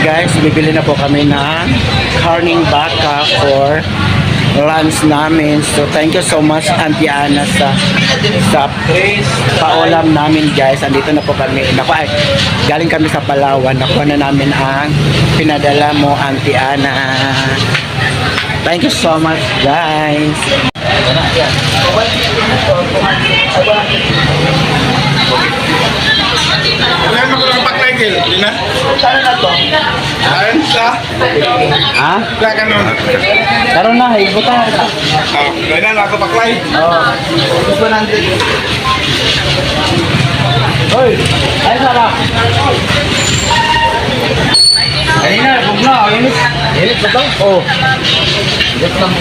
guys, bibili na po kami ng karning baka for lunch namin. So thank you so much Auntie Ana sa paulam namin guys. Andito na po kami. Naku, ay, galing kami sa Palawan. Nakuha na namin ang pinadala mo Auntie Ana. Thank you so much guys. Kaya mo ko ng paklagil, di na? Saan na to? Ayun sa? Ha? Kaya ka nun. Karoon na, hibutan. Kaya na ako paklay. Gusto nandito. Hoy! Ay, sara! Kanina, bugla. Init. Init ba ito? Oo. Init lang.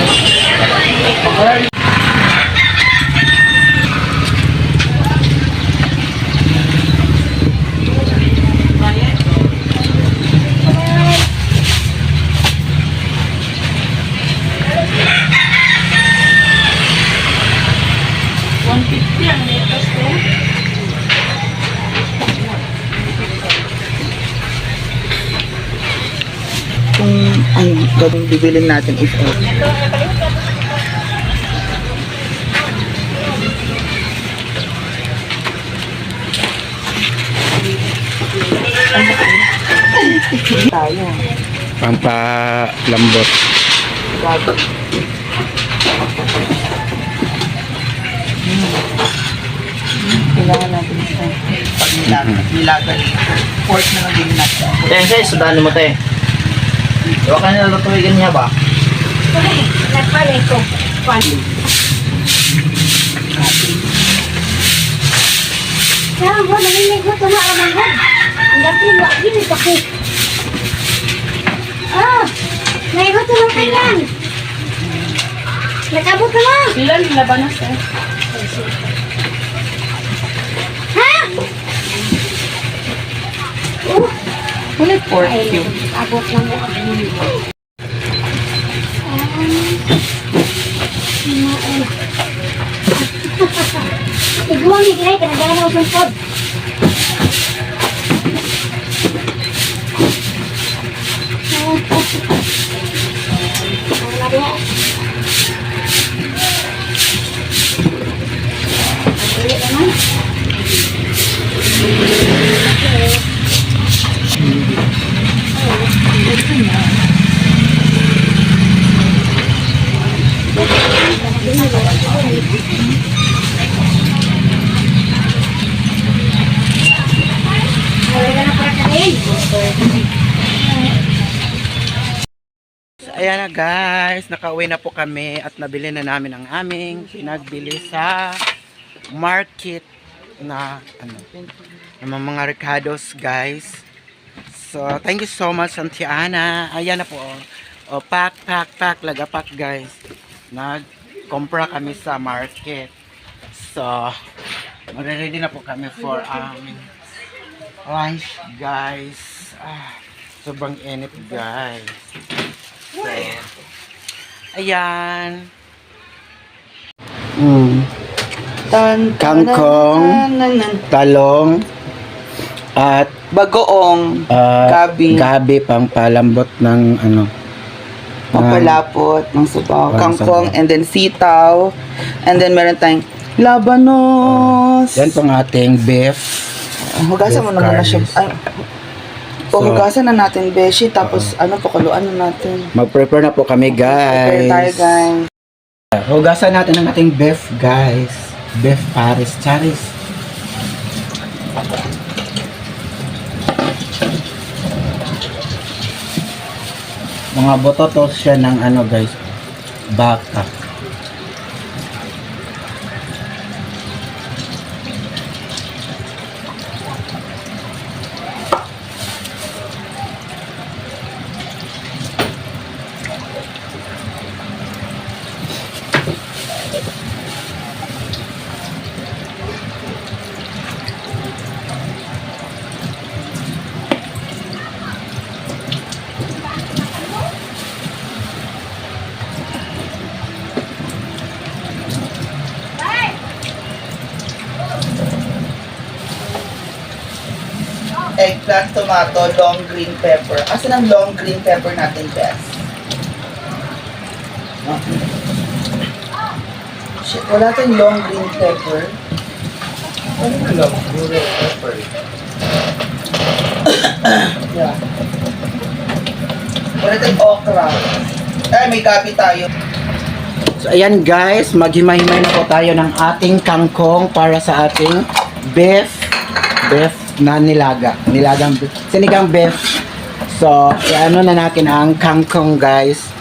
Kung ang gawing bibilin natin is tayo. Pampalambot. Gago. Kailangan natin siya. Pag nilagan. Pork na lang din natin. Kaya siya, sudahan mo tayo. Diba ka nila lutuigin niya ba? Nagpalay ko. Kaya mo, naminig mo ito na aramangan. Ang gabi, lagi may paki. Ah! Naigot na lang kailan. Nakabot na lang. Sila nilabanas eh. Ha? Ulit pork cube. Abot lang mo. Iguang ni Gray, kanagana na usong pod. Ayan na guys, nakauwi na po kami at nabili na namin ang aming pinagbili sa market na mga ricados guys. So thank you so much Auntie Ana. Ayan na po. O pack lagapak guys. Nagkompra kami sa market. So magre-ready na po kami for lunch guys. Sobrang init guys. So, ayan. Kangkong, talong, at bagoong, gabi pang palambot ng papalapot ng sabaw, Parang kangkong, sabaw. and then sitaw, and then meron tayong labanos. yan pang ating beef. Hugasan mo na muna siya. curries. Hugasan na natin, beshi, tapos pakuluan na natin. Mag-prepare na po kami Prepare tayo, guys. guys. Hugasan natin ang ating beef guys. Beef Paris Charis. Mga bototos siya ng guys, baka. eggplant, tomato, long green pepper. Asan ang long green pepper natin, Bes? Shit, wala tayong long green pepper. Ano na lang? Green pepper. Yeah. Wala tayong okra. Ay, may gabi tayo. So ayan guys, maghimay-himay na po tayo ng ating kangkong para sa ating beef na nilaga. Sinigang beef. So, ano na natin ang kangkong guys.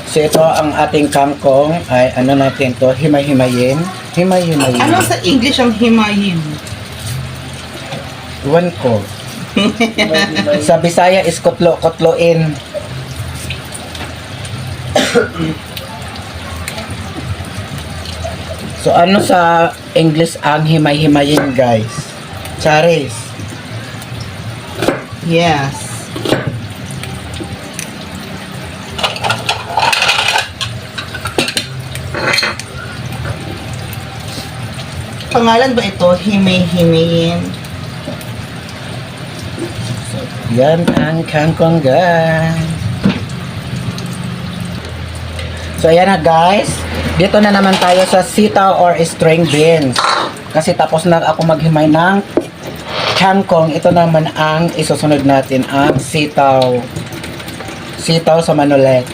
So ito ang ating kangkong ay ano natin to, himay-himayin. Himay-himayin. Ano sa English ang himayin? Iwan ko. Sa Bisaya is kotlo-kotloin. So ano sa English ang himay-himayin guys? Charis. Yes. Pangalan ba ito? Himay-himayin? Yan ang kangkong guys. So ayan na guys. Dito na naman tayo sa sitaw or string beans. Kasi tapos na ako maghimay ng kangkong. Ito naman ang isusunod natin, ang sitaw. Sitaw sa manolet.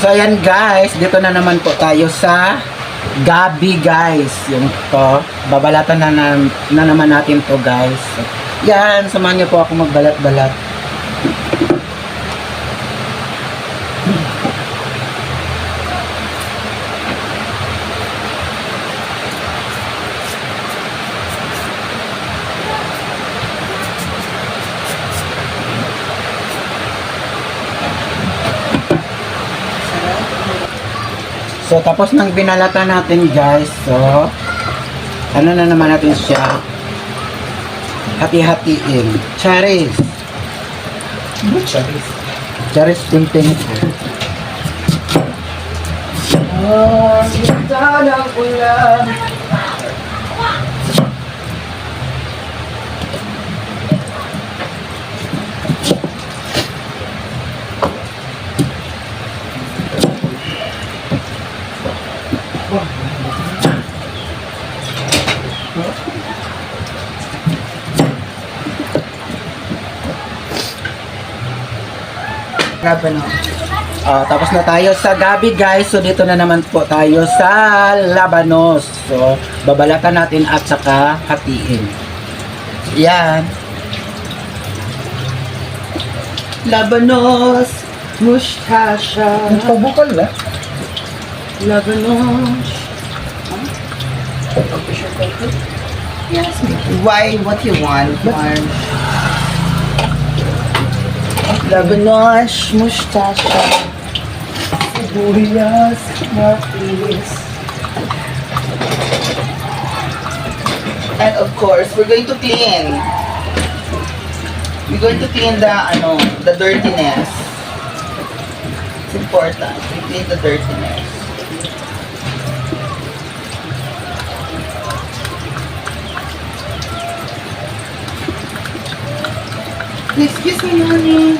So ayan guys, dito na naman po tayo sa gabi guys. Yung to, babalatan na naman natin to guys. Yan, samahan niyo po ako magbalat-balat. So, tapos nang binalata natin guys, so, ano na naman natin siya, hati-hatiin. Charis. Ano charis? Charis ting-ting. Oh, ganda ng ulan. Grabe no. Tapos na tayo sa gabi guys. So dito na naman po tayo sa labanos. So babalatan natin at saka hatiin. Yan. Labanos, mustasya. Pabukal ba? Labanos. Yes. Why? What you want? Labanos, mustasya. Sibuyas, martilis. And of course, we're going to clean. We're going to clean the dirtiness. It's important. We clean the dirtiness. Excuse me, honey.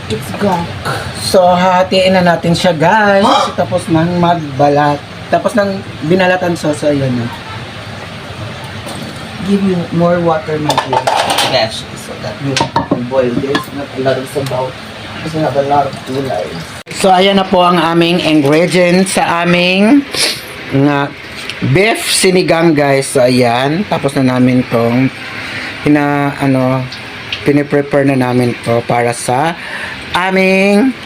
It's gone. So hatiin na natin siya guys. Kasi tapos nang magbalat. Tapos nang binalatan so ayan na. Give you more water, my dear. Yes, so that you can boil this. Not a lot of sabaw. Because we have a lot of gulay. So ayan na po ang aming ingredients sa aming nga beef sinigang guys. So ayan, tapos na namin tong piniprepare na namin to para sa aming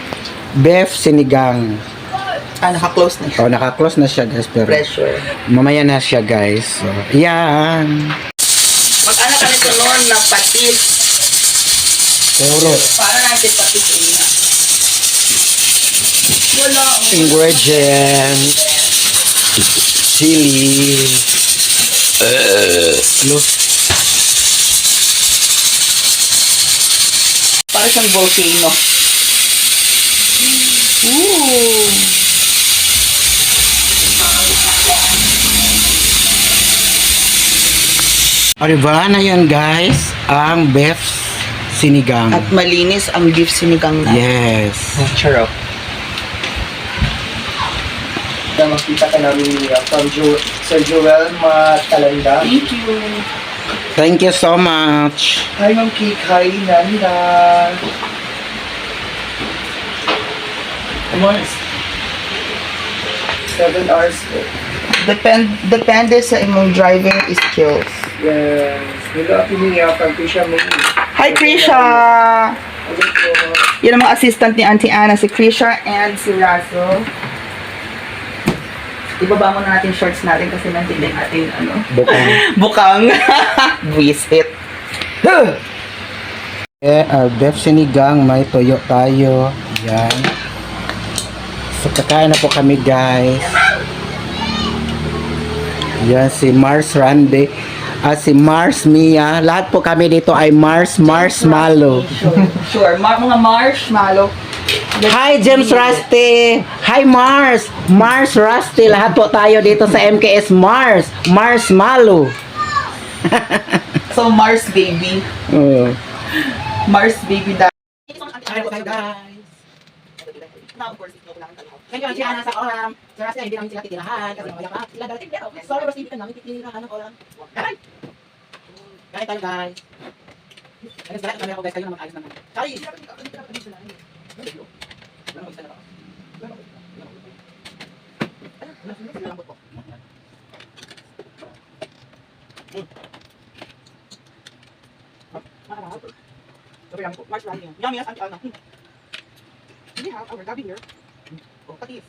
beef sinigang. Naka-close na siya. Oh, naka-close na siya guys, pero Pressure. mamaya na siya guys. So, yan. Mag-ano ka nito noon na patis. Puro Para natin patis na. Wala. ingredients, chili, Para siyang volcano. Ooh. Arriba na yan guys, ang beef sinigang. At malinis ang beef sinigang na. Yes. Charot. Na makita ka namin from Sir Joel Matalanda. Thank you. Thank you so much. Hi, Ma'am Kik. Hi, Nanda. Come on. 7 hours. Depende sa imong driving skills. Yes. Nila piniya from Krisha May. Hi, Krisha! Yan ang mga assistant ni Auntie Anna, si Krisha and si Razo. Ibaba muna natin shorts natin kasi nandiyan ating ano. Bukang. Bukang. Visit. Our beef sinigang, may toyo tayo. Yan. So, kakain na po kami guys. Yan, si Mars Randy. Si Mars Mia. Lahat po kami dito ay Marshmallow. Sure. Mga marshmallow. Hi, James Rusty! Hi, Mars! Mars Rusty! Lahat po tayo dito sa MKS Mars! Marshmallow! So, Mars baby. Mars baby da. Hi po kayo guys! Now, of course, ito lang ang Thank you, Auntie Ana, sa oram. Sir Rusty, hindi namin sila titirahan kasi mamaya pa sila darating. Pero, sorry, Rusty, hindi ka namin titirahan ng oram. Kain! Kain tayo guys! Alis na kami ako guys, kayo na mag-alis naman. Sorry! Yummy, yes, Auntie Ana. We have our gabi here. Oh, patis.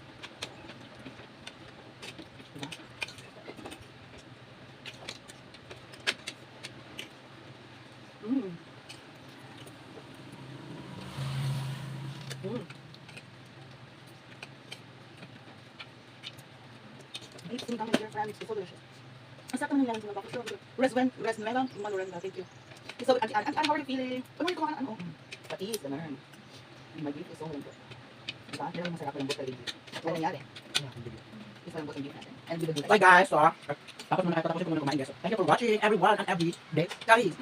It's so delicious. Ang sarap naman nilang sinabak. Rest melon, maluran na. Thank you. So, Auntie Anne, how are you feeling? Ano yung kumakan? Ano? Patis, ganun. My beef is so good. Diba? Yan ang masarap ng butter baby. Ano nangyari? Isa lang butter beef natin. And with the gulay. Bye guys! So, tapos muna tayo. Tapos muna kumain guys. Thank you for watching everyone and every day. Guys,